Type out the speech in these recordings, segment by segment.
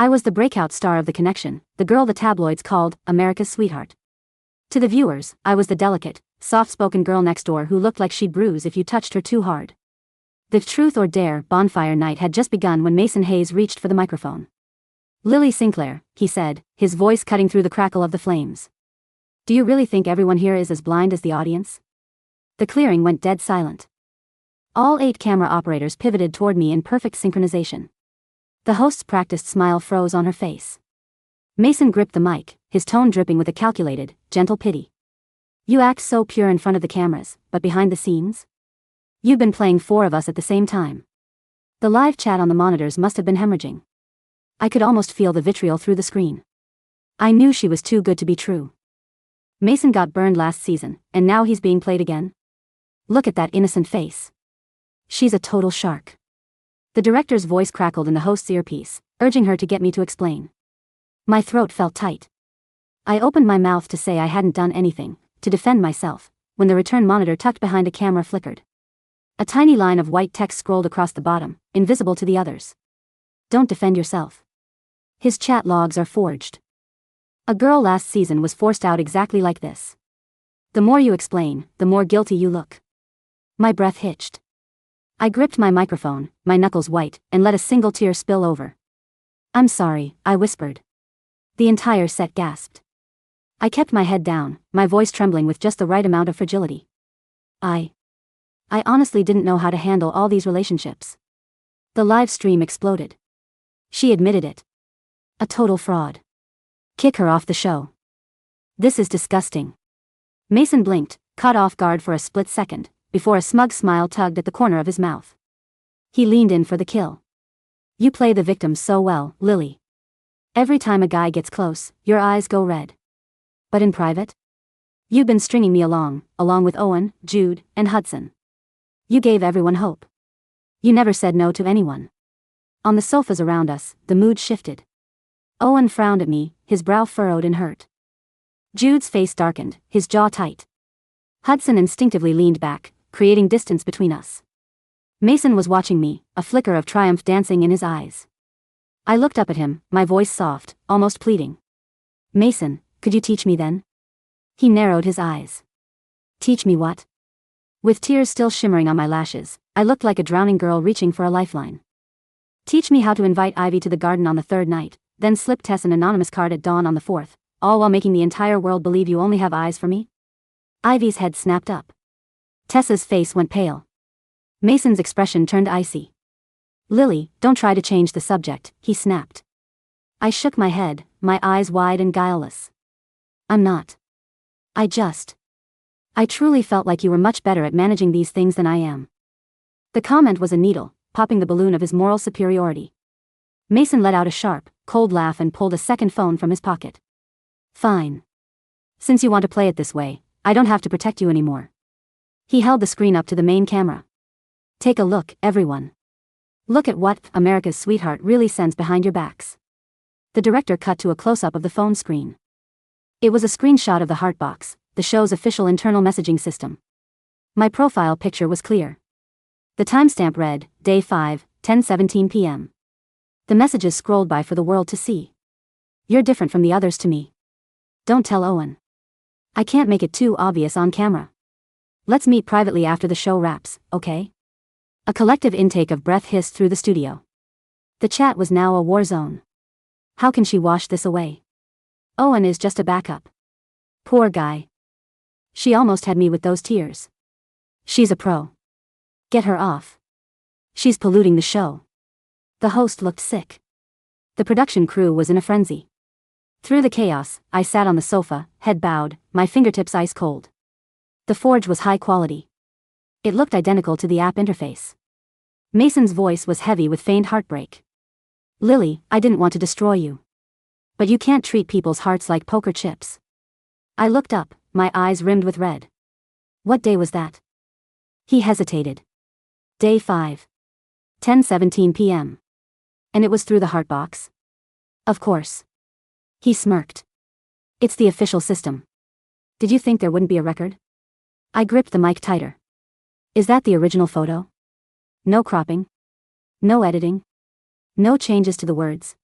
I was the breakout star of the connection, the girl the tabloids called America's sweetheart. To the viewers, I was the delicate, soft-spoken girl next door who looked like she'd bruise if you touched her too hard. The Truth or Dare bonfire night had just begun when Mason Hayes reached for the microphone. "Lily Sinclair," he said, his voice cutting through the crackle of the flames. "Do you really think everyone here is as blind as the audience?" The clearing went dead silent. All 8 camera operators pivoted toward me in perfect synchronization. The host's practiced smile froze on her face. Mason gripped the mic, his tone dripping with a calculated, gentle pity. "You act so pure in front of the cameras, but behind the scenes? You've been playing 4 of us at the same time." The live chat on the monitors must have been hemorrhaging. I could almost feel the vitriol through the screen. I knew she was too good to be true. Mason got burned last season, and now he's being played again? Look at that innocent face. She's a total shark. The director's voice crackled in the host's earpiece, urging her to get me to explain. My throat felt tight. I opened my mouth to say I hadn't done anything, to defend myself, when the return monitor tucked behind a camera flickered. A tiny line of white text scrolled across the bottom, invisible to the others. "Don't defend yourself. His chat logs are forged. A girl last season was forced out exactly like this. The more you explain, the more guilty you look." My breath hitched. I gripped my microphone, my knuckles white, and let a single tear spill over. "I'm sorry," I whispered. The entire set gasped. I kept my head down, my voice trembling with just the right amount of fragility. I honestly didn't know how to handle all these relationships. The live stream exploded. She admitted it. A total fraud. Kick her off the show. This is disgusting. Mason blinked, caught off guard for a split second, before a smug smile tugged at the corner of his mouth. He leaned in for the kill. "You play the victim so well, Lily. Every time a guy gets close, your eyes go red. But in private? You've been stringing me along with Owen, Jude, and Hudson. You gave everyone hope. You never said no to anyone." On the sofas around us, the mood shifted. Owen frowned at me, his brow furrowed in hurt. Jude's face darkened, his jaw tight. Hudson instinctively leaned back, creating distance between us. Mason was watching me, a flicker of triumph dancing in his eyes. I looked up at him, my voice soft, almost pleading. "Mason, could you teach me then?" He narrowed his eyes. "Teach me what?" With tears still shimmering on my lashes, I looked like a drowning girl reaching for a lifeline. "Teach me how to invite Ivy to the garden on the 3rd night, then slip Tess an anonymous card at dawn on the 4th, all while making the entire world believe you only have eyes for me?" Ivy's head snapped up. Tessa's face went pale. Mason's expression turned icy. "Lily, don't try to change the subject," he snapped. I shook my head, my eyes wide and guileless. "I'm not. I truly felt like you were much better at managing these things than I am." The comment was a needle, popping the balloon of his moral superiority. Mason let out a sharp, cold laugh and pulled a second phone from his pocket. "Fine. Since you want to play it this way, I don't have to protect you anymore." He held the screen up to the main camera. "Take a look, everyone. Look at what America's sweetheart really sends behind your backs." The director cut to a close-up of the phone screen. It was a screenshot of the Heartbox, the show's official internal messaging system. My profile picture was clear. The timestamp read, Day 5, 10:17 p.m. The messages scrolled by for the world to see. "You're different from the others to me. Don't tell Owen. I can't make it too obvious on camera. Let's meet privately after the show wraps, okay?" A collective intake of breath hissed through the studio. The chat was now a war zone. How can she wash this away? Owen is just a backup. Poor guy. She almost had me with those tears. She's a pro. Get her off. She's polluting the show. The host looked sick. The production crew was in a frenzy. Through the chaos, I sat on the sofa, head bowed, my fingertips ice cold. The forge was high quality. It looked identical to the app interface. Mason's voice was heavy with feigned heartbreak. "Lily, I didn't want to destroy you. But you can't treat people's hearts like poker chips." I looked up, my eyes rimmed with red. "What day was that?" He hesitated. "Day 5. 10:17 p.m. And it was through the Heartbox?" "Of course." He smirked. "It's the official system. Did you think there wouldn't be a record?" I gripped the mic tighter. "Is that the original photo? No cropping? No editing? No changes to the words?"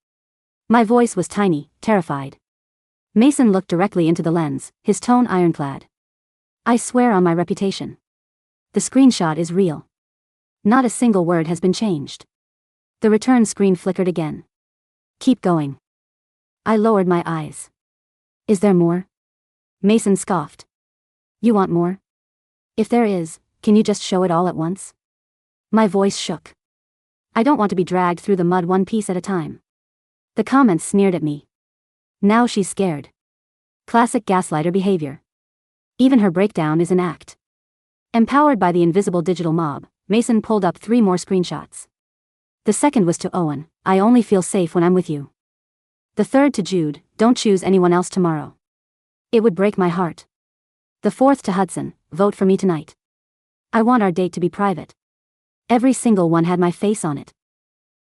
My voice was tiny, terrified. Mason looked directly into the lens, his tone ironclad. I swear on my reputation. The screenshot is real. Not a single word has been changed. The return screen flickered again. Keep going. I lowered my eyes. Is there more? Mason scoffed. You want more? If there is, can you just show it all at once? My voice shook. I don't want to be dragged through the mud one piece at a time. The comments sneered at me. Now she's scared. Classic gaslighter behavior. Even her breakdown is an act. Empowered by the invisible digital mob, Mason pulled up 3 more screenshots. The second was to Owen, I only feel safe when I'm with you. The third to Jude, don't choose anyone else tomorrow. It would break my heart. The fourth to Hudson, vote for me tonight. I want our date to be private. Every single one had my face on it.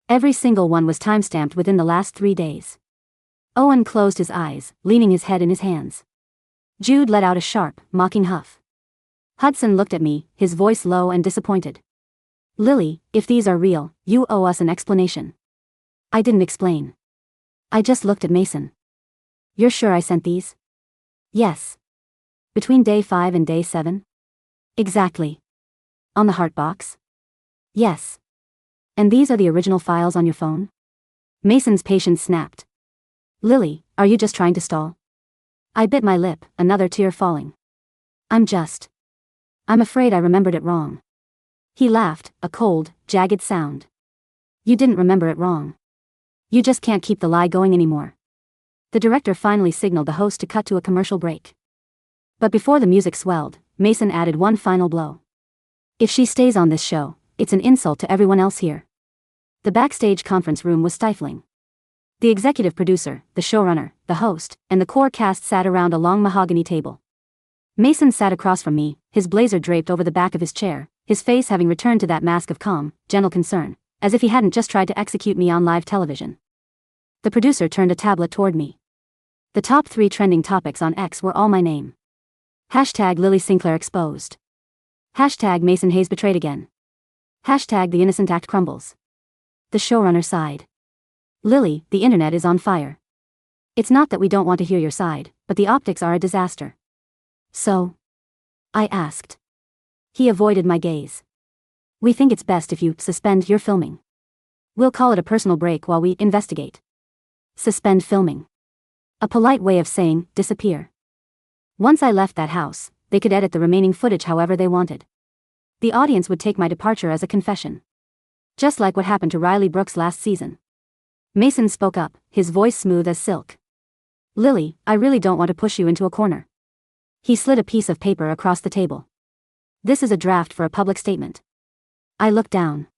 Every single one was timestamped within the last 3 days. Owen closed his eyes, leaning his head in his hands. Jude let out a sharp, mocking huff. Hudson looked at me, his voice low and disappointed. Lily, if these are real, you owe us an explanation. I didn't explain. I just looked at Mason. You're sure I sent these? Yes. Between day 5 and day 7? Exactly. On the heart box? Yes. And these are the original files on your phone? Mason's patience snapped. Lily, are you just trying to stall? I bit my lip, another tear falling. I'm afraid I remembered it wrong. He laughed, a cold, jagged sound. You didn't remember it wrong. You just can't keep the lie going anymore. The director finally signaled the host to cut to a commercial break. But before the music swelled, Mason added one final blow. If she stays on this show, it's an insult to everyone else here. The backstage conference room was stifling. The executive producer, the showrunner, the host, and the core cast sat around a long mahogany table. Mason sat across from me, his blazer draped over the back of his chair, his face having returned to that mask of calm, gentle concern, as if he hadn't just tried to execute me on live television. The producer turned a tablet toward me. The top 3 trending topics on X were all my name. Hashtag Lily Sinclair exposed. Hashtag Mason Hayes betrayed again. Hashtag the innocent act crumbles. The showrunner sighed. Lily, the internet is on fire. It's not that we don't want to hear your side, but the optics are a disaster. So? I asked. He avoided my gaze. We think it's best if you suspend your filming. We'll call it a personal break while we investigate. Suspend filming. A polite way of saying, disappear. Once I left that house, they could edit the remaining footage however they wanted. The audience would take my departure as a confession. Just like what happened to Riley Brooks last season. Mason spoke up, his voice smooth as silk. Lily, I really don't want to push you into a corner. He slid a piece of paper across the table. This is a draft for a public statement. I looked down.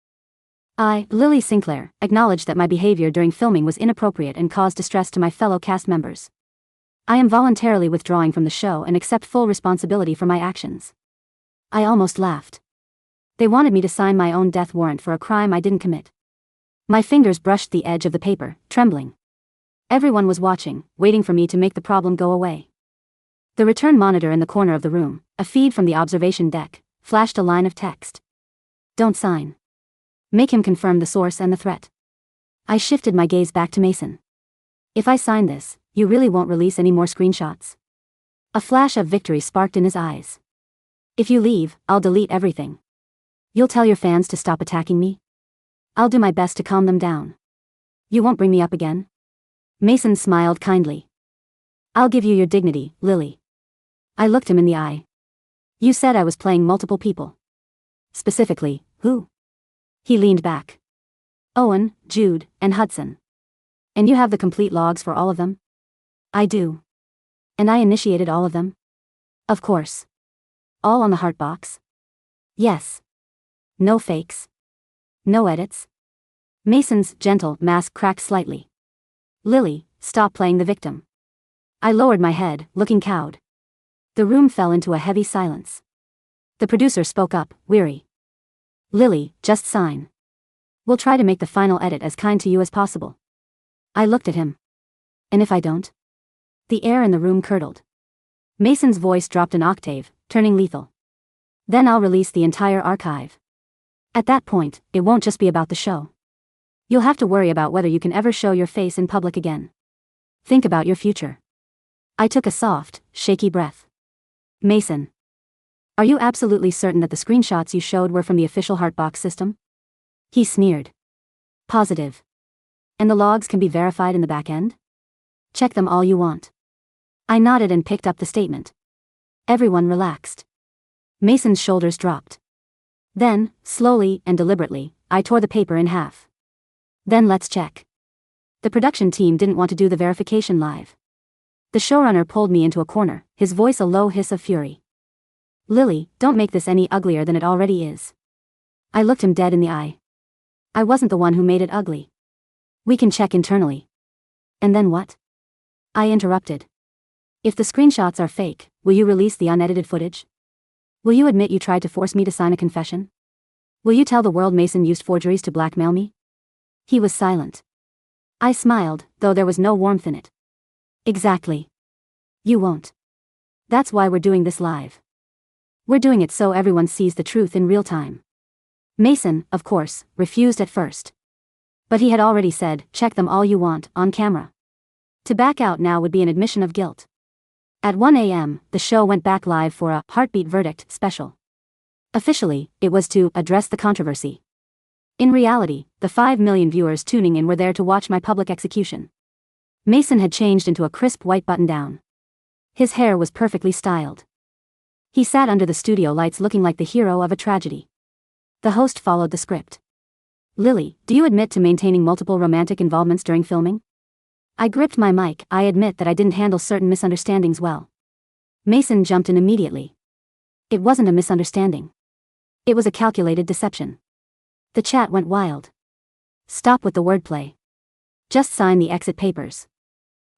I, Lily Sinclair, acknowledge that my behavior during filming was inappropriate and caused distress to my fellow cast members. I am voluntarily withdrawing from the show and accept full responsibility for my actions. I almost laughed. They wanted me to sign my own death warrant for a crime I didn't commit. My fingers brushed the edge of the paper, trembling. Everyone was watching, waiting for me to make the problem go away. The return monitor in the corner of the room, a feed from the observation deck, flashed a line of text. Don't sign. Make him confirm the source and the threat. I shifted my gaze back to Mason. If I sign this, you really won't release any more screenshots? A flash of victory sparked in his eyes. If you leave, I'll delete everything. You'll tell your fans to stop attacking me? I'll do my best to calm them down. You won't bring me up again? Mason smiled kindly. I'll give you your dignity, Lily. I looked him in the eye. You said I was playing multiple people. Specifically, who? He leaned back. Owen, Jude, and Hudson. And you have the complete logs for all of them? I do. And I initiated all of them? Of course. All on the heart box? Yes. No fakes. No edits. Mason's gentle mask cracked slightly. Lily, stop playing the victim. I lowered my head, looking cowed. The room fell into a heavy silence. The producer spoke up, weary. Lily, just sign. We'll try to make the final edit as kind to you as possible. I looked at him. And if I don't? The air in the room curdled. Mason's voice dropped an octave, turning lethal. Then I'll release the entire archive. At that point, it won't just be about the show. You'll have to worry about whether you can ever show your face in public again. Think about your future. I took a soft, shaky breath. Mason. Are you absolutely certain that the screenshots you showed were from the official Heartbox system? He sneered. Positive. And the logs can be verified in the back end? Check them all you want. I nodded and picked up the statement. Everyone relaxed. Mason's shoulders dropped. Then, slowly and deliberately, I tore the paper in half. Then let's check. The production team didn't want to do the verification live. The showrunner pulled me into a corner, his voice a low hiss of fury. Lily, don't make this any uglier than it already is. I looked him dead in the eye. I wasn't the one who made it ugly. We can check internally. And then what? I interrupted. If the screenshots are fake, will you release the unedited footage? Will you admit you tried to force me to sign a confession? Will you tell the world Mason used forgeries to blackmail me? He was silent. I smiled, though there was no warmth in it. Exactly. You won't. That's why we're doing this live. We're doing it so everyone sees the truth in real time. Mason, of course, refused at first. But he had already said, check them all you want, on camera. To back out now would be an admission of guilt. At 1 a.m., the show went back live for a Heartbeat Verdict special. Officially, it was to address the controversy. In reality, the 5 million viewers tuning in were there to watch my public execution. Mason had changed into a crisp white button-down. His hair was perfectly styled. He sat under the studio lights looking like the hero of a tragedy. The host followed the script. Lily, do you admit to maintaining multiple romantic involvements during filming? I gripped my mic. I admit that I didn't handle certain misunderstandings well. Mason jumped in immediately. It wasn't a misunderstanding. It was a calculated deception. The chat went wild. Stop with the wordplay. Just sign the exit papers.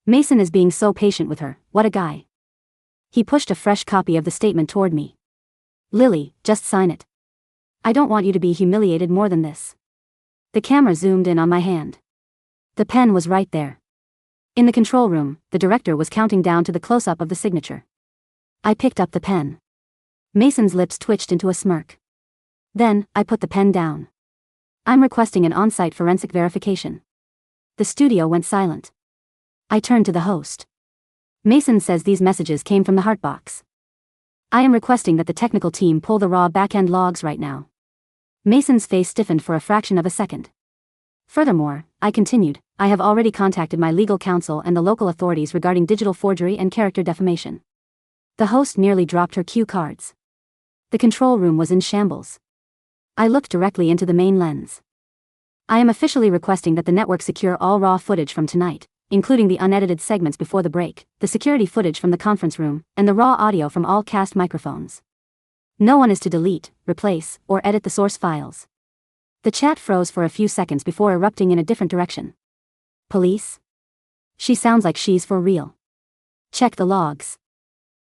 Mason is being so patient with her, what a guy. He pushed a fresh copy of the statement toward me. Lily, just sign it. I don't want you to be humiliated more than this. The camera zoomed in on my hand. The pen was right there. In the control room, the director was counting down to the close-up of the signature. I picked up the pen. Mason's lips twitched into a smirk. Then, I put the pen down. I'm requesting an on-site forensic verification. The studio went silent. I turned to the host. Mason says these messages came from the Heartbox. I am requesting that the technical team pull the raw back-end logs right now. Mason's face stiffened for a fraction of a second. Furthermore, I continued, I have already contacted my legal counsel and the local authorities regarding digital forgery and character defamation. The host nearly dropped her cue cards. The control room was in shambles. I looked directly into the main lens. I am officially requesting that the network secure all raw footage from tonight, including the unedited segments before the break, the security footage from the conference room, and the raw audio from all cast microphones. No one is to delete, replace, or edit the source files. The chat froze for a few seconds before erupting in a different direction. Police? She sounds like she's for real. Check the logs.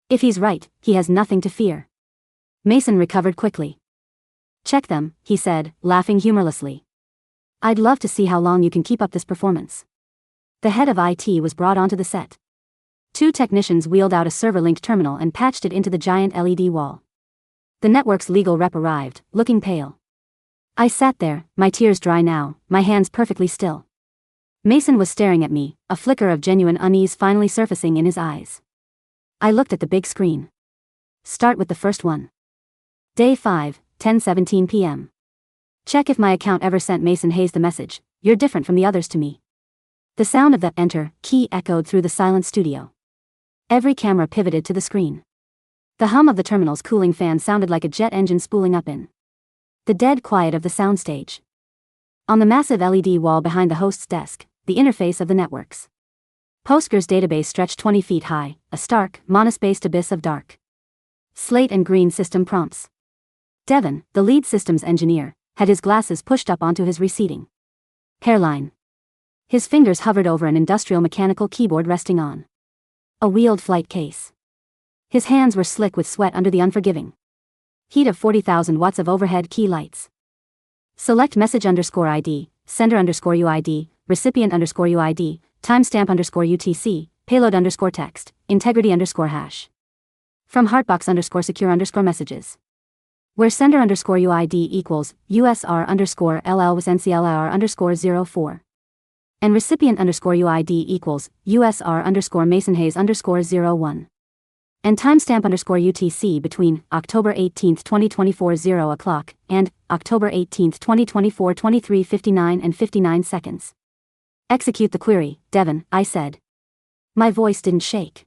If he's right, he has nothing to fear. Mason recovered quickly. Check them, he said, laughing humorlessly. I'd love to see how long you can keep up this performance. The head of IT was brought onto the set. 2 technicians wheeled out a server-linked terminal and patched it into the giant LED wall. The network's legal rep arrived, looking pale. I sat there, my tears dry now, my hands perfectly still. Mason was staring at me, a flicker of genuine unease finally surfacing in his eyes. I looked at the big screen. Start with the first one. Day 5, 10:17 p.m. Check if my account ever sent Mason Hayes the message, you're different from the others to me. The sound of the enter key echoed through the silent studio. Every camera pivoted to the screen. The hum of the terminal's cooling fan sounded like a jet engine spooling up in. The dead quiet of the soundstage. On the massive LED wall behind the host's desk, the interface of the networks. Postgres database stretched 20 feet high, a stark, monospaced abyss of dark. Slate and green system prompts. Devon, the lead systems engineer, had his glasses pushed up onto his receding hairline. His fingers hovered over an industrial mechanical keyboard resting on a wheeled flight case. His hands were slick with sweat under the unforgiving heat of 40,000 watts of overhead key lights. Select message _ID, sender _UID, recipient _UID, timestamp _UTC, payload _text, integrity _hash. From Heartbox _secure _messages. where sender underscore UID equals USR underscore LL with NCLR underscore 04. And recipient underscore UID equals USR underscore Mason Hayes underscore 01. And timestamp underscore UTC between October 18, 2024 0 o'clock and October 18, 2024 23:59 and 59 seconds. Execute the query, Devon, I said. My voice didn't shake.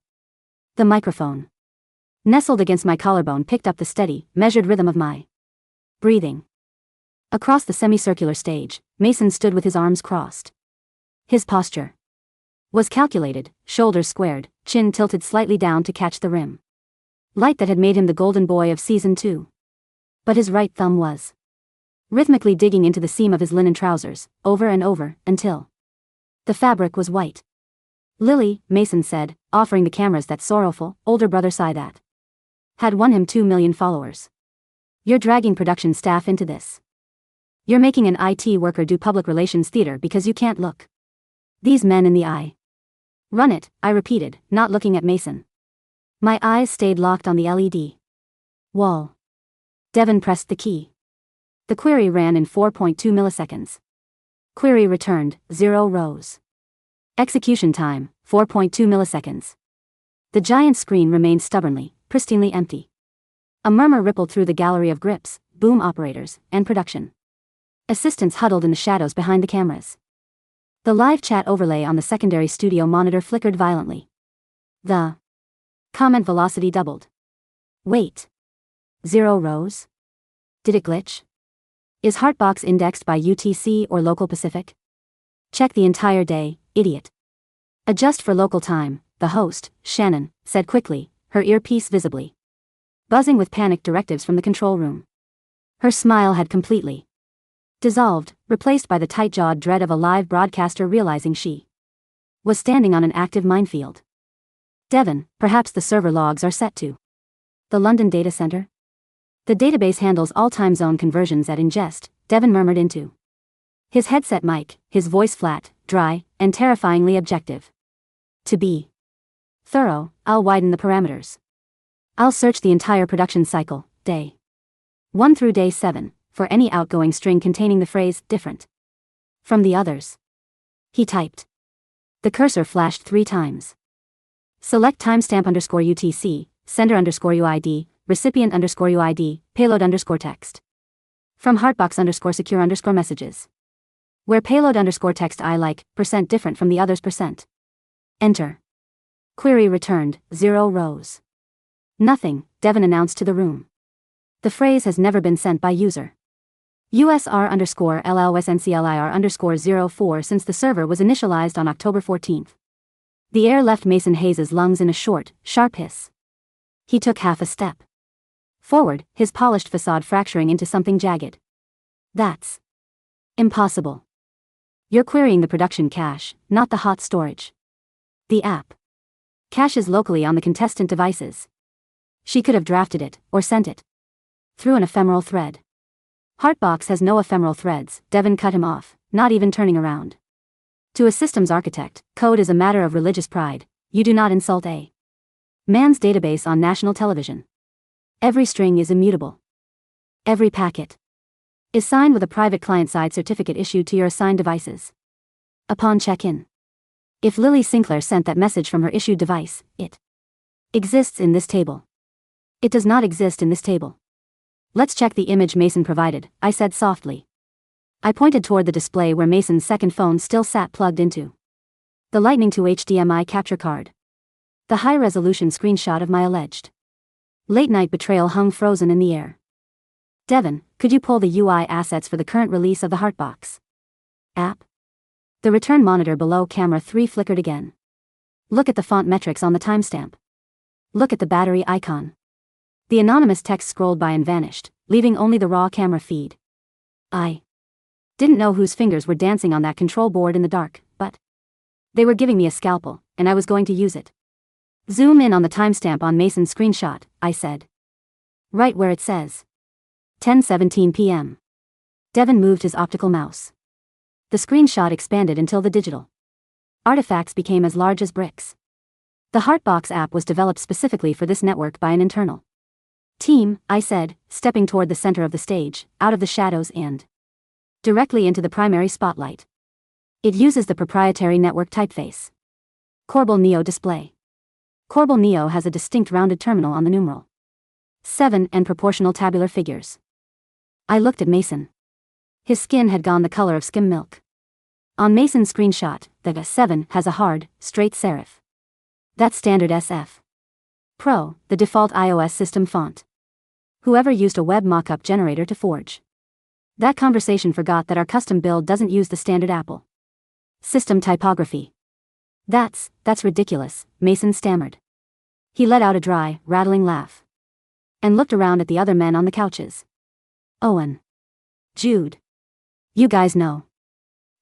The microphone, nestled against my collarbone, picked up the steady, measured rhythm of my breathing. Across the semicircular stage, Mason stood with his arms crossed. His posture was calculated, shoulders squared, chin tilted slightly down to catch the rim light that had made him the golden boy of season 2. But his right thumb was rhythmically digging into the seam of his linen trousers, over and over, until the fabric was white. Lily, Mason said, offering the cameras that sorrowful, older brother sigh that had won him 2 million followers. You're dragging production staff into this. You're making an IT worker do public relations theater because you can't look these men in the eye. Run it, I repeated, not looking at Mason. My eyes stayed locked on the LED wall. Devon pressed the key. The query ran in 4.2 milliseconds. Query returned, 0 rows. Execution time, 4.2 milliseconds. The giant screen remained stubbornly, pristinely empty. A murmur rippled through the gallery of grips, boom operators, and production assistants huddled in the shadows behind the cameras. The live chat overlay on the secondary studio monitor flickered violently. The comment velocity doubled. Wait. 0 rows? Did it glitch? Is Heartbox indexed by UTC or local Pacific? Check the entire day, idiot. Adjust for local time, the host, Shannon, said quickly, her earpiece visibly buzzing with panicked directives from the control room. Her smile had completely dissolved, replaced by the tight-jawed dread of a live broadcaster realizing she was standing on an active minefield. Devon, perhaps the server logs are set to the London data center? The database handles all time zone conversions at ingest, Devon murmured into his headset mic, his voice flat, dry, and terrifyingly objective. To be thorough, I'll widen the parameters. I'll search the entire production cycle, day 1 through day 7, for any outgoing string containing the phrase, different from the others. He typed. The cursor flashed 3 times. Select timestamp underscore UTC, sender underscore UID, recipient underscore UID, payload underscore text. From Heartbox underscore secure underscore messages. Where payload underscore text I like, % different from the others %. Enter. Query returned, 0 rows. Nothing, Devon announced to the room. The phrase has never been sent by user USR underscore LLSNCLIR underscore 04 since the server was initialized on October 14. The air left Mason Hayes' lungs in a short, sharp hiss. He took half a step forward, his polished facade fracturing into something jagged. That's impossible. You're querying the production cache, not the hot storage. The app caches locally on the contestant devices. She could have drafted it, or sent it through an ephemeral thread. Heartbox has no ephemeral threads, Devon cut him off, not even turning around. To a systems architect, code is a matter of religious pride. You do not insult a man's database on national television. Every string is immutable. Every packet is signed with a private client-side certificate issued to your assigned devices. Upon check-in, if Lily Sinclair sent that message from her issued device, it exists in this table. It does not exist in this table. Let's check the image Mason provided, I said softly. I pointed toward the display where Mason's second phone still sat plugged into the Lightning to HDMI capture card. The high-resolution screenshot of my alleged late-night betrayal hung frozen in the air. Devon, could you pull the UI assets for the current release of the Heartbox app? The return monitor below camera 3 flickered again. Look at the font metrics on the timestamp. Look at the battery icon. The anonymous text scrolled by and vanished, leaving only the raw camera feed. I didn't know whose fingers were dancing on that control board in the dark, but they were giving me a scalpel, and I was going to use it. Zoom in on the timestamp on Mason's screenshot, I said. Right where it says 10:17 p.m. Devon moved his optical mouse. The screenshot expanded until the digital artifacts became as large as bricks. The Heartbox app was developed specifically for this network by an internal Team, I said, stepping toward the center of the stage, out of the shadows and directly into the primary spotlight. It uses the proprietary network typeface. Corbel Neo display. Corbel Neo has a distinct rounded terminal on the numeral 7 and proportional tabular figures. I looked at Mason. His skin had gone the color of skim milk. On Mason's screenshot, the 7 has a hard, straight serif. That's standard SF. Pro, the default iOS system font. Whoever used a web mockup generator to forge that conversation forgot that our custom build doesn't use the standard Apple system typography. That's ridiculous, Mason stammered. He let out a dry, rattling laugh and looked around at the other men on the couches. Owen. Jude. You guys know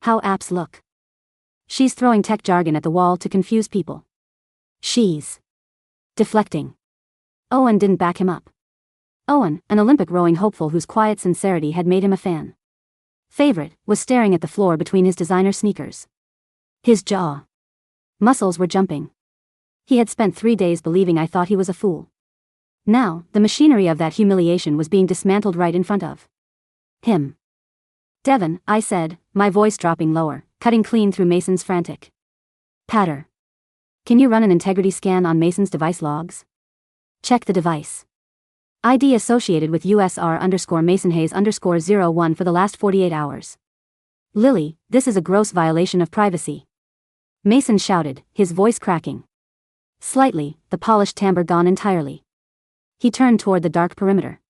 how apps look. She's throwing tech jargon at the wall to confuse people. She's deflecting. Owen didn't back him up. Owen, an Olympic rowing hopeful whose quiet sincerity had made him a fan favorite, was staring at the floor between his designer sneakers. His jaw muscles were jumping. He had spent 3 days believing I thought he was a fool. Now, the machinery of that humiliation was being dismantled right in front of him. Devin, I said, my voice dropping lower, cutting clean through Mason's frantic patter. Can you run an integrity scan on Mason's device logs? Check the device ID associated with USR_MasonHayes_01 for the last 48 hours. Lily, this is a gross violation of privacy. Mason shouted, his voice cracking slightly, the polished timbre gone entirely. He turned toward the dark perimeter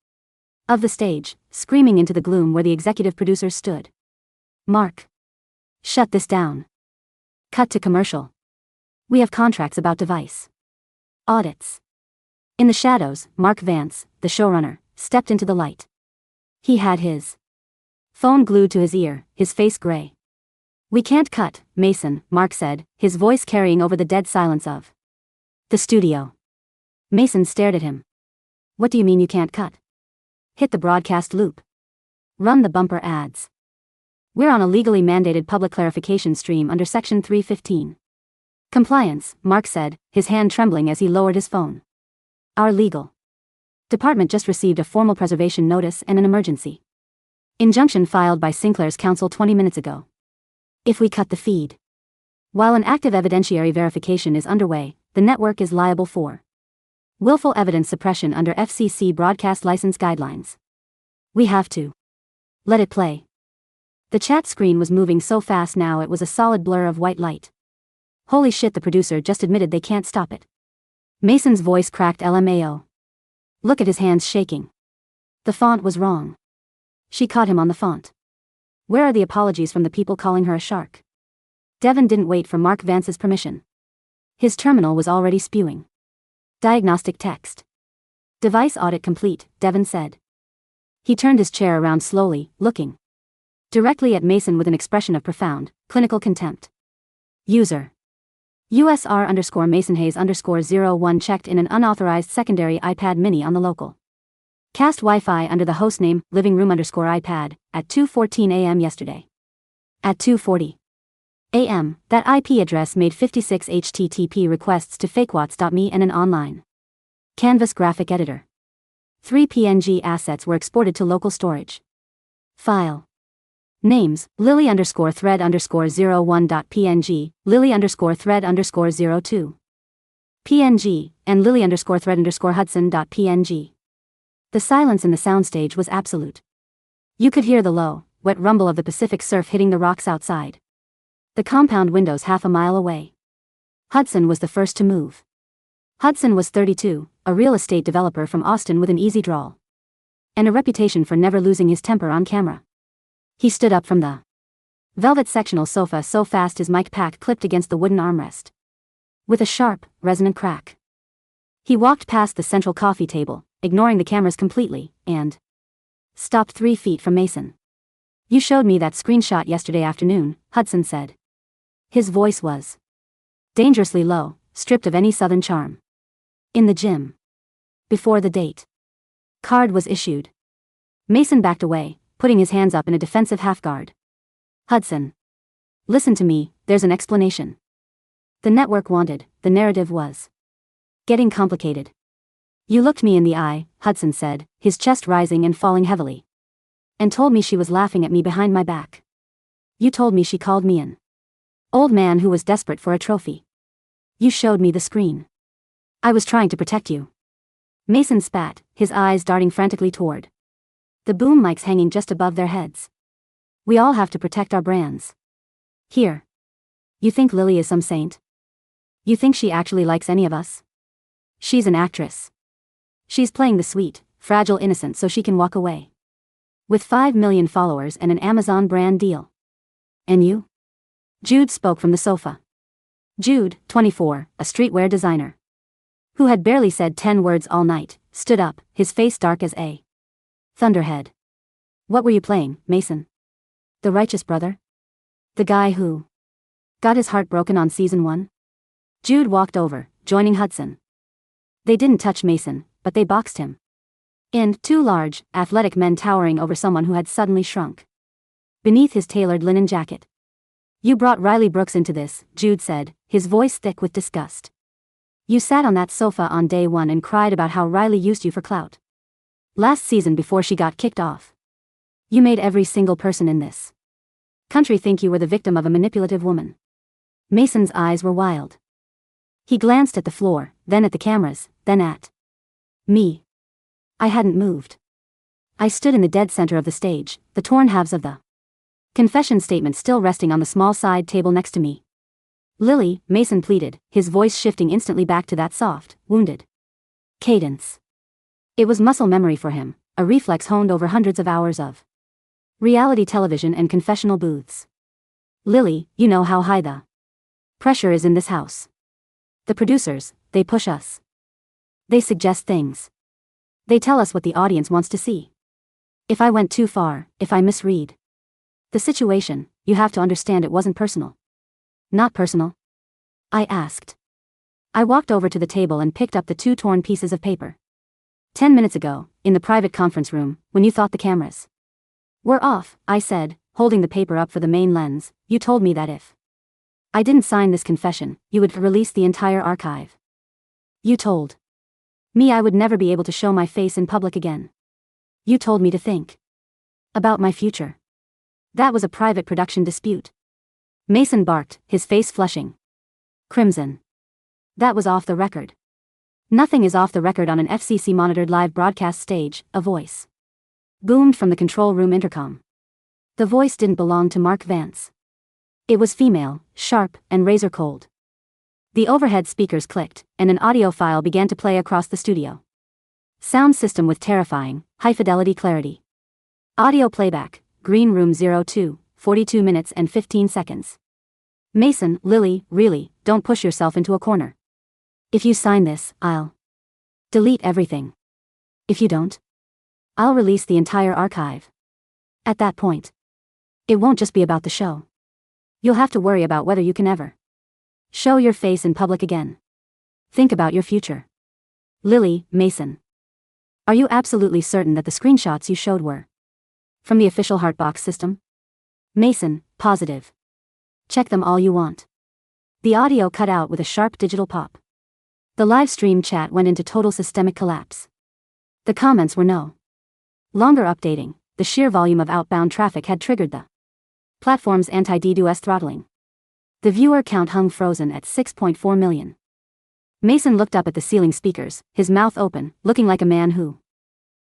of the stage, screaming into the gloom where the executive producers stood. Mark. Shut this down. Cut to commercial. We have contracts about device audits. In the shadows, Mark Vance, the showrunner, stepped into the light. He had his phone glued to his ear, his face gray. We can't cut, Mason, Mark said, his voice carrying over the dead silence of the studio. Mason stared at him. What do you mean you can't cut? Hit the broadcast loop. Run the bumper ads. We're on a legally mandated public clarification stream under Section 315. Compliance, Mark said, his hand trembling as he lowered his phone. Our legal department just received a formal preservation notice and an emergency injunction filed by Sinclair's counsel 20 minutes ago. If we cut the feed while an active evidentiary verification is underway, the network is liable for willful evidence suppression under FCC broadcast license guidelines. We have to let it play. The chat screen was moving so fast now it was a solid blur of white light. Holy shit, the producer just admitted they can't stop it. Mason's voice cracked LMAO. Look at his hands shaking. The font was wrong. She caught him on the font. Where are the apologies from the people calling her a shark? Devin didn't wait for Mark Vance's permission. His terminal was already spewing diagnostic text. Device audit complete, Devin said. He turned his chair around slowly, looking directly at Mason with an expression of profound, clinical contempt. User USR_MasonHayes_01 checked in an unauthorized secondary iPad mini on the local cast Wi-Fi under the hostname living_room_iPad at 2:14 a.m. yesterday. At 2:40 a.m., that IP address made 56 HTTP requests to fakewatts.me and an online Canvas graphic editor. 3 PNG assets were exported to local storage. File names, lily_thread_01.png, lily_thread_02. PNG, and lily_thread_hudson.png. The silence in the soundstage was absolute. You could hear the low, wet rumble of the Pacific surf hitting the rocks outside the compound windows half a mile away. Hudson was the first to move. Hudson was 32, a real estate developer from Austin with an easy drawl and a reputation for never losing his temper on camera. He stood up from the velvet sectional sofa so fast his mic pack clipped against the wooden armrest with a sharp, resonant crack. He walked past the central coffee table, ignoring the cameras completely, and stopped 3 feet from Mason. You showed me that screenshot yesterday afternoon, Hudson said. His voice was dangerously low, stripped of any southern charm. In the gym. Before the date card was issued. Mason backed away, putting his hands up in a defensive half-guard. Hudson. Listen to me, there's an explanation. The network wanted, the narrative was getting complicated. You looked me in the eye, Hudson said, his chest rising and falling heavily. And told me she was laughing at me behind my back. You told me she called me an old man who was desperate for a trophy. You showed me the screen. I was trying to protect you. Mason spat, his eyes darting frantically toward the boom mics hanging just above their heads. We all have to protect our brands. Here. You think Lily is some saint? You think she actually likes any of us? She's an actress. She's playing the sweet, fragile innocent so she can walk away. With 5 million followers and an Amazon brand deal. And you? Jude spoke from the sofa. Jude, 24, a streetwear designer, who had barely said 10 words all night, stood up, his face dark as a thunderhead. What were you playing, Mason? The righteous brother? The guy who got his heart broken on season 1? Jude walked over, joining Hudson. They didn't touch Mason, but they boxed him. In, 2 large, athletic men towering over someone who had suddenly shrunk beneath his tailored linen jacket. You brought Riley Brooks into this, Jude said, his voice thick with disgust. You sat on that sofa on day 1 and cried about how Riley used you for clout. Last season before she got kicked off. You made every single person in this country think you were the victim of a manipulative woman. Mason's eyes were wild. He glanced at the floor, then at the cameras, then at me. I hadn't moved. I stood in the dead center of the stage, the torn halves of the confession statement still resting on the small side table next to me. Lily, Mason pleaded, his voice shifting instantly back to that soft, wounded cadence. It was muscle memory for him, a reflex honed over hundreds of hours of reality television and confessional booths. Lily, you know how high the pressure is in this house. The producers, they push us. They suggest things. They tell us what the audience wants to see. If I went too far, if I misread the situation, you have to understand it wasn't personal. Not personal? I asked. I walked over to the table and picked up the 2 torn pieces of paper. 10 minutes ago, in the private conference room, when you thought the cameras were off, I said, holding the paper up for the main lens, you told me that if I didn't sign this confession, you would release the entire archive. You told me I would never be able to show my face in public again. You told me to think about my future. That was a private production dispute. Mason barked, his face flushing crimson. That was off the record. Nothing is off the record on an FCC-monitored live broadcast stage, a voice boomed from the control room intercom. The voice didn't belong to Mark Vance. It was female, sharp, and razor cold. The overhead speakers clicked, and an audio file began to play across the studio sound system with terrifying, high-fidelity clarity. Audio playback, Green Room 02, 42 minutes and 15 seconds. Mason, Lily, really, don't push yourself into a corner. If you sign this, I'll delete everything. If you don't, I'll release the entire archive. At that point, it won't just be about the show. You'll have to worry about whether you can ever show your face in public again. Think about your future. Lily, Mason. Are you absolutely certain that the screenshots you showed were from the official Heartbox system? Mason, positive. Check them all you want. The audio cut out with a sharp digital pop. The live stream chat went into total systemic collapse. The comments were no longer updating. The sheer volume of outbound traffic had triggered the platform's anti-DDoS throttling. The viewer count hung frozen at 6.4 million. Mason looked up at the ceiling speakers, his mouth open, looking like a man who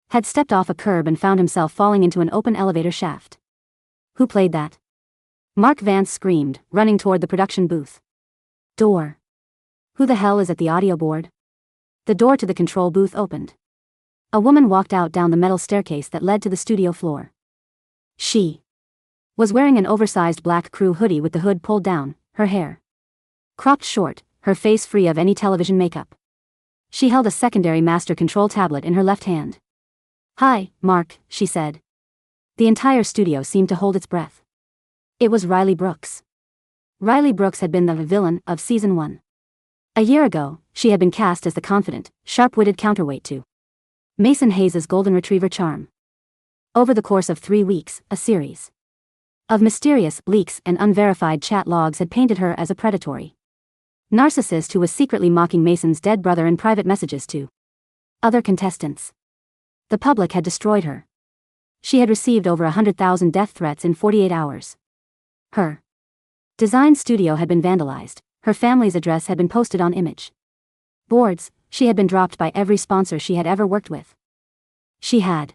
had stepped off a curb and found himself falling into an open elevator shaft. Who played that? Mark Vance screamed, running toward the production booth door. Who the hell is at the audio board? The door to the control booth opened. A woman walked out down the metal staircase that led to the studio floor. She was wearing an oversized black crew hoodie with the hood pulled down, her hair cropped short, her face free of any television makeup. She held a secondary master control tablet in her left hand. Hi, Mark, she said. The entire studio seemed to hold its breath. It was Riley Brooks. Riley Brooks had been the villain of season 1. A year ago, she had been cast as the confident, sharp-witted counterweight to Mason Hayes' golden retriever charm. Over the course of 3 weeks, a series of mysterious leaks and unverified chat logs had painted her as a predatory narcissist who was secretly mocking Mason's dead brother in private messages to Other contestants. The public had destroyed her. She had received over 100,000 death threats in 48 hours. Her design studio had been vandalized, her family's address had been posted on image boards, she had been dropped by every sponsor she had ever worked with. She had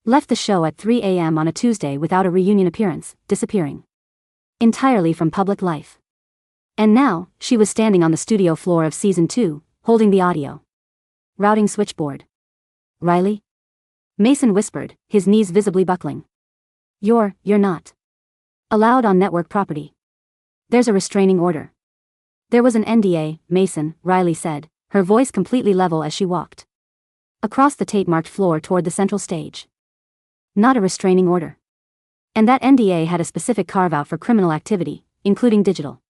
left the show at 3 a.m. on a Tuesday without a reunion appearance, disappearing entirely from public life. And now, she was standing on the studio floor of season 2, holding the audio routing switchboard. Riley? Mason whispered, his knees visibly buckling. You're not allowed on network property. There's a restraining order. There was an NDA, Mason, Riley said, her voice completely level as she walked across the tape-marked floor toward the central stage. Not a restraining order. And that NDA had a specific carve-out for criminal activity, including digital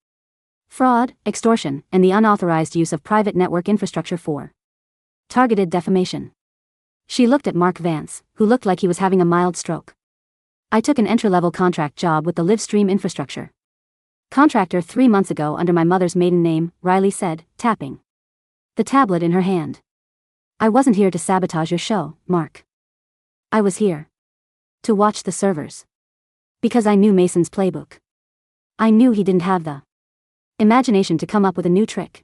fraud, extortion, and the unauthorized use of private network infrastructure for targeted defamation. She looked at Mark Vance, who looked like he was having a mild stroke. I took an entry-level contract job with the Livestream infrastructure contractor 3 months ago under my mother's maiden name, Riley said, tapping the tablet in her hand. I wasn't here to sabotage your show, Mark. I was here to watch the servers. Because I knew Mason's playbook. I knew he didn't have the imagination to come up with a new trick.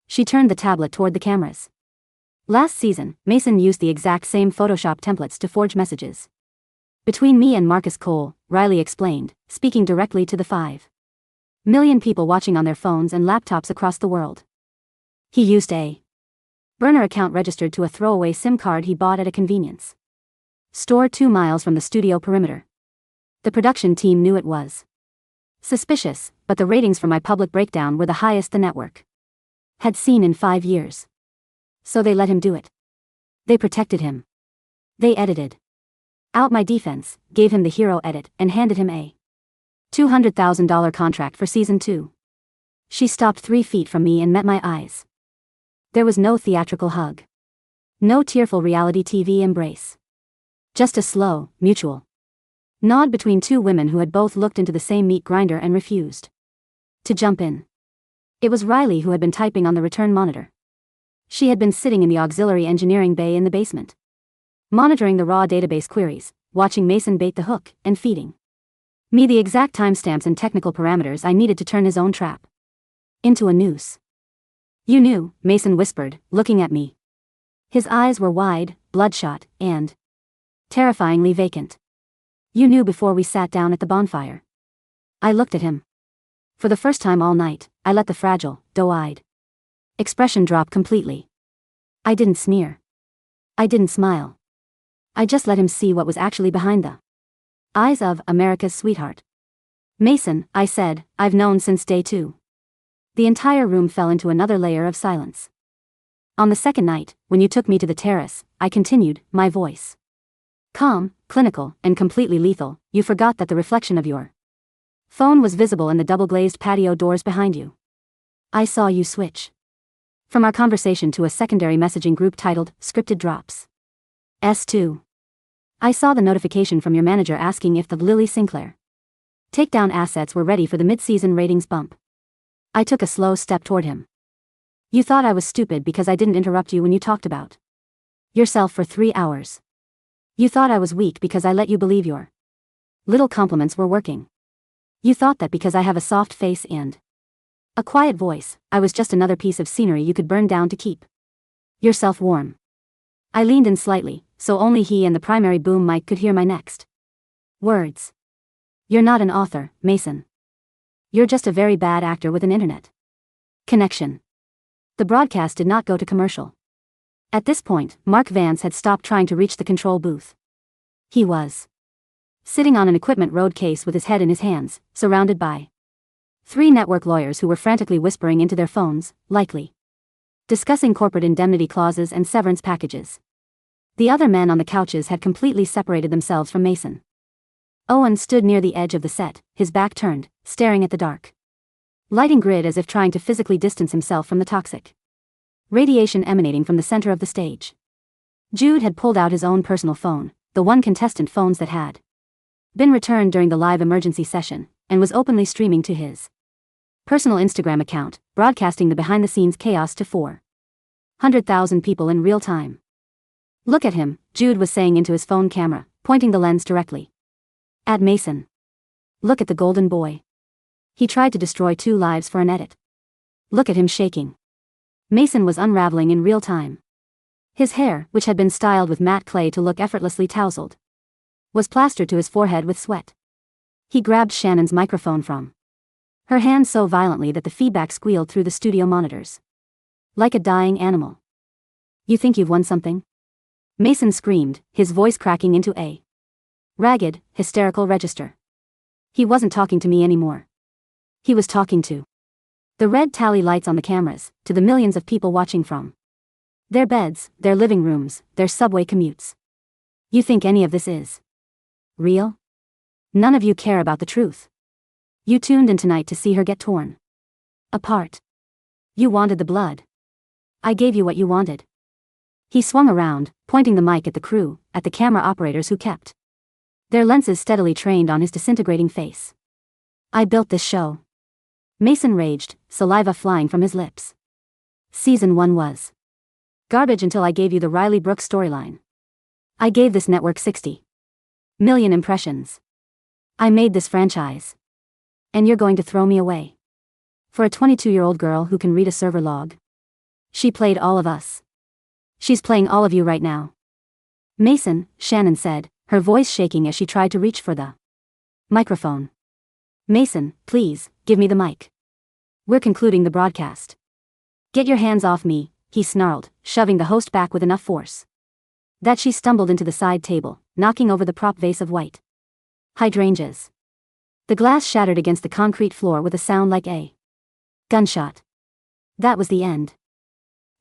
She turned the tablet toward the cameras. Last season, Mason used the exact same Photoshop templates to forge messages between me and Marcus Cole, Riley explained, speaking directly to the 5 million people watching on their phones and laptops across the world. He used a burner account registered to a throwaway SIM card he bought at a convenience store 2 miles from the studio perimeter. The production team knew it was suspicious, but the ratings for my public breakdown were the highest the network had seen in 5 years. So they let him do it. They protected him. They edited out my defense, gave him the hero edit, and handed him a $200,000 contract for season 2. She stopped 3 feet from me and met my eyes. There was no theatrical hug. No tearful reality TV embrace. Just a slow, mutual nod between 2 women who had both looked into the same meat grinder and refused to jump in. It was Riley who had been typing on the return monitor. She had been sitting in the auxiliary engineering bay in the basement, monitoring the raw database queries, watching Mason bait the hook, and feeding me the exact timestamps and technical parameters I needed to turn his own trap into a noose. You knew, Mason whispered, looking at me. His eyes were wide, bloodshot, and terrifyingly vacant. You knew before we sat down at the bonfire. I looked at him. For the first time all night, I let the fragile, doe-eyed expression drop completely. I didn't sneer. I didn't smile. I just let him see what was actually behind the eyes of America's sweetheart. Mason, I said, I've known since day 2. The entire room fell into another layer of silence. On the second night, when you took me to the terrace, I continued, my voice calm, clinical, and completely lethal. You forgot that the reflection of your phone was visible in the double-glazed patio doors behind you. I saw you switch from our conversation to a secondary messaging group titled, Scripted Drops. S2. I saw the notification from your manager asking if the Lily Sinclair takedown assets were ready for the mid-season ratings bump. I took a slow step toward him. You thought I was stupid because I didn't interrupt you when you talked about yourself for 3 hours. You thought I was weak because I let you believe your little compliments were working. You thought that because I have a soft face and a quiet voice, I was just another piece of scenery you could burn down to keep yourself warm. I leaned in slightly, so only he and the primary boom mic could hear my next words. You're not an author, Mason. You're just a very bad actor with an internet connection. The broadcast did not go to commercial. At this point, Mark Vance had stopped trying to reach the control booth. He was sitting on an equipment road case with his head in his hands, surrounded by 3 network lawyers who were frantically whispering into their phones, likely discussing corporate indemnity clauses and severance packages. The other men on the couches had completely separated themselves from Mason. Owen stood near the edge of the set, his back turned, staring at the dark lighting grid as if trying to physically distance himself from the toxic radiation emanating from the center of the stage. Jude had pulled out his own personal phone, the one contestant phones that had been returned during the live emergency session, and was openly streaming to his personal Instagram account, broadcasting the behind-the-scenes chaos to 400,000 people in real time. Look at him, Jude was saying into his phone camera, pointing the lens directly at Mason. Look at the golden boy. He tried to destroy 2 lives for an edit. Look at him shaking. Mason was unraveling in real time. His hair, which had been styled with matte clay to look effortlessly tousled, was plastered to his forehead with sweat. He grabbed Shannon's microphone from her hand so violently that the feedback squealed through the studio monitors. Like a dying animal. You think you've won something? Mason screamed, his voice cracking into a ragged, hysterical register. He wasn't talking to me anymore. He was talking to the red tally lights on the cameras, to the millions of people watching from their beds, their living rooms, their subway commutes. You think any of this is real? None of you care about the truth. You tuned in tonight to see her get torn apart. You wanted the blood. I gave you what you wanted. He swung around, pointing the mic at the crew, at the camera operators who kept their lenses steadily trained on his disintegrating face. I built this show. Mason raged, saliva flying from his lips. Season 1 was garbage until I gave you the Riley Brooks storyline. I gave this network 60 million impressions. I made this franchise. And you're going to throw me away? For a 22-year-old girl who can read a server log. She played all of us. She's playing all of you right now. Mason, Shannon said, her voice shaking as she tried to reach for the microphone. Mason, please, give me the mic. We're concluding the broadcast. Get your hands off me, he snarled, shoving the host back with enough force that she stumbled into the side table, knocking over the prop vase of white hydrangeas. The glass shattered against the concrete floor with a sound like a gunshot. That was the end.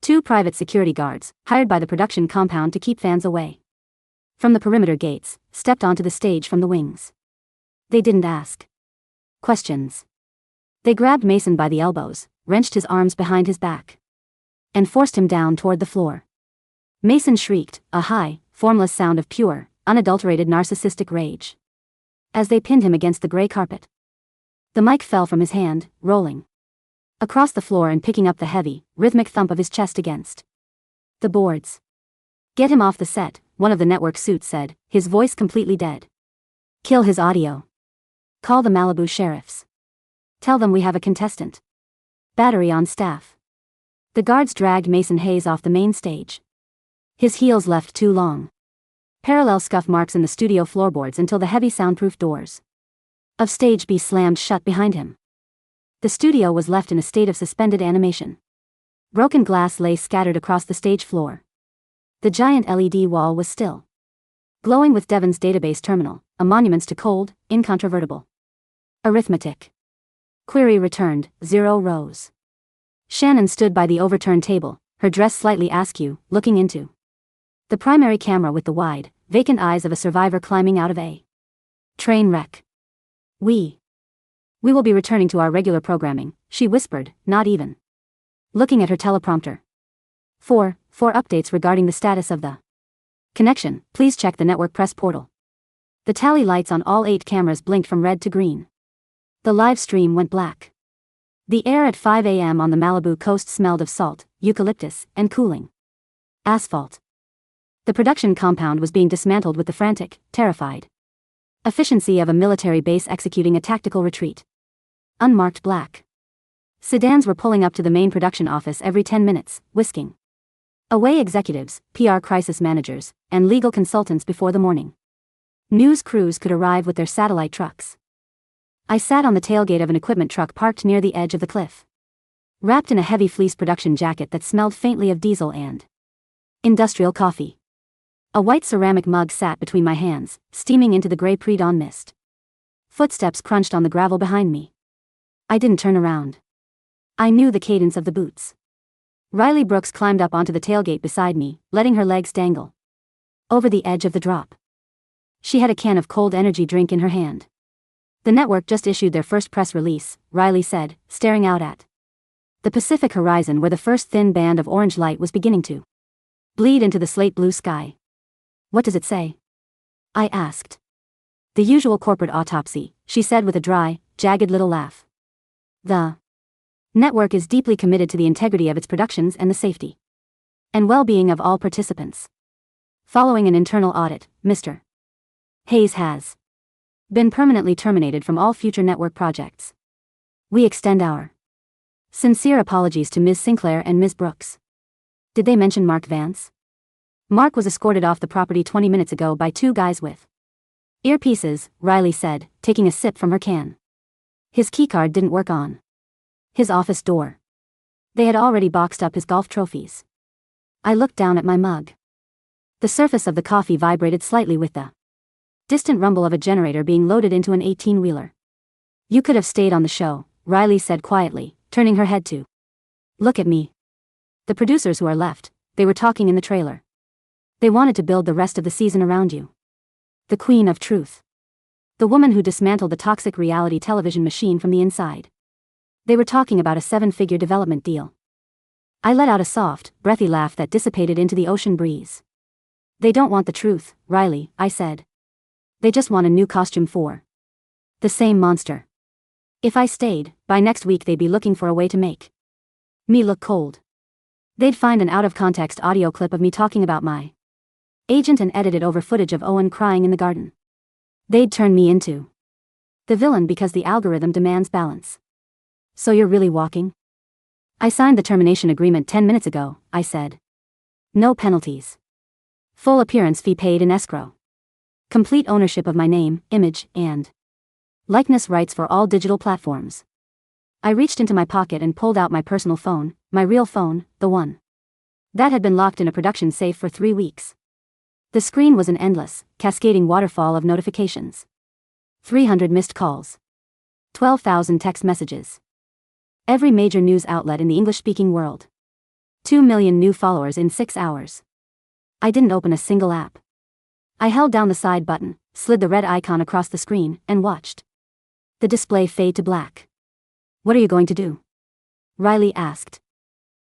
2 private security guards, hired by the production compound to keep fans away from the perimeter gates, stepped onto the stage from the wings. They didn't ask questions. They grabbed Mason by the elbows, wrenched his arms behind his back, and forced him down toward the floor. Mason shrieked, a high, formless sound of pure, unadulterated narcissistic rage, as they pinned him against the gray carpet. The mic fell from his hand, rolling across the floor and picking up the heavy, rhythmic thump of his chest against the boards. Get him off the set, one of the network suits said, his voice completely dead. Kill his audio. Call the Malibu sheriffs. Tell them we have a contestant battery on staff. The guards dragged Mason Hayes off the main stage. His heels left 2 long, parallel scuff marks in the studio floorboards until the heavy soundproof doors of Stage B slammed shut behind him. The studio was left in a state of suspended animation. Broken glass lay scattered across the stage floor. The giant LED wall was still glowing with Devon's database terminal, a monument to cold, incontrovertible arithmetic. Query returned, 0 rows. Shannon stood by the overturned table, her dress slightly askew, looking into the primary camera with the wide, vacant eyes of a survivor climbing out of a train wreck. We will be returning to our regular programming, she whispered, not even looking at her teleprompter. For updates regarding the status of the connection, please check the network press portal. The tally lights on all 8 cameras blinked from red to green. The live stream went black. The air at 5 a.m. on the Malibu coast smelled of salt, eucalyptus, and cooling asphalt. The production compound was being dismantled with the frantic, terrified efficiency of a military base executing a tactical retreat. Unmarked black sedans were pulling up to the main production office every 10 minutes, whisking away executives, PR crisis managers, and legal consultants before the morning news crews could arrive with their satellite trucks. I sat on the tailgate of an equipment truck parked near the edge of the cliff, wrapped in a heavy fleece production jacket that smelled faintly of diesel and industrial coffee. A white ceramic mug sat between my hands, steaming into the gray pre-dawn mist. Footsteps crunched on the gravel behind me. I didn't turn around. I knew the cadence of the boots. Riley Brooks climbed up onto the tailgate beside me, letting her legs dangle over the edge of the drop. She had a can of cold energy drink in her hand. The network just issued their first press release, Riley said, staring out at the Pacific horizon where the first thin band of orange light was beginning to bleed into the slate blue sky. What does it say? I asked. The usual corporate autopsy, she said with a dry, jagged little laugh. The network is deeply committed to the integrity of its productions and the safety and well-being of all participants. Following an internal audit, Mr. Hayes has been permanently terminated from all future network projects. We extend our sincere apologies to Ms. Sinclair and Ms. Brooks. Did they mention Mark Vance? Mark was escorted off the property 20 minutes ago by two guys with earpieces, Riley said, taking a sip from her can. His keycard didn't work on his office door. They had already boxed up his golf trophies. I looked down at my mug. The surface of the coffee vibrated slightly with the distant rumble of a generator being loaded into an 18-wheeler. You could have stayed on the show, Riley said quietly, turning her head to look at me. The producers who are left, they were talking in the trailer. They wanted to build the rest of the season around you. The Queen of Truth. The woman who dismantled the toxic reality television machine from the inside. They were talking about a 7-figure development deal. I let out a soft, breathy laugh that dissipated into the ocean breeze. They don't want the truth, Riley, I said. They just want a new costume for the same monster. If I stayed, by next week they'd be looking for a way to make me look cold. They'd find an out-of-context audio clip of me talking about my agent and edit it over footage of Owen crying in the garden. They'd turn me into the villain because the algorithm demands balance. So you're really walking? I signed the termination agreement 10 minutes ago, I said. No penalties. Full appearance fee paid in escrow. Complete ownership of my name, image, and likeness rights for all digital platforms. I reached into my pocket and pulled out my personal phone, my real phone, the one that had been locked in a production safe for 3 weeks. The screen was an endless, cascading waterfall of notifications. 300 missed calls. 12,000 text messages. Every major news outlet in the English-speaking world. 2 million new followers in 6 hours. I didn't open a single app. I held down the side button, slid the red icon across the screen, and watched the display fade to black. What are you going to do? Riley asked.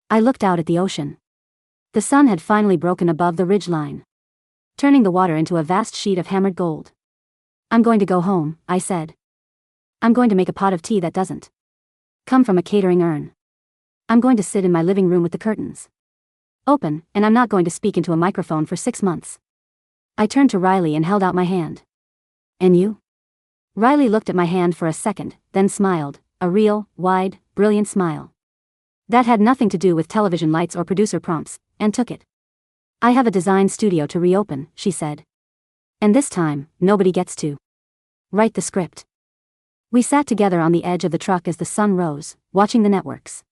I looked out at the ocean. The sun had finally broken above the ridge line, turning the water into a vast sheet of hammered gold. I'm going to go home, I said. I'm going to make a pot of tea that doesn't come from a catering urn. I'm going to sit in my living room with the curtains open, and I'm not going to speak into a microphone for 6 months. I turned to Riley and held out my hand. And you? Riley looked at my hand for a second, then smiled, a real, wide, brilliant smile. That had nothing to do with television lights or producer prompts, and took it. I have a design studio to reopen, she said. And this time, nobody gets to write the script. We sat together on the edge of the truck as the sun rose, watching the network's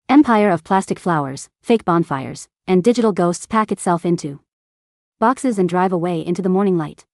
empire of plastic flowers, fake bonfires, and digital ghosts pack itself into boxes and drive away into the morning light.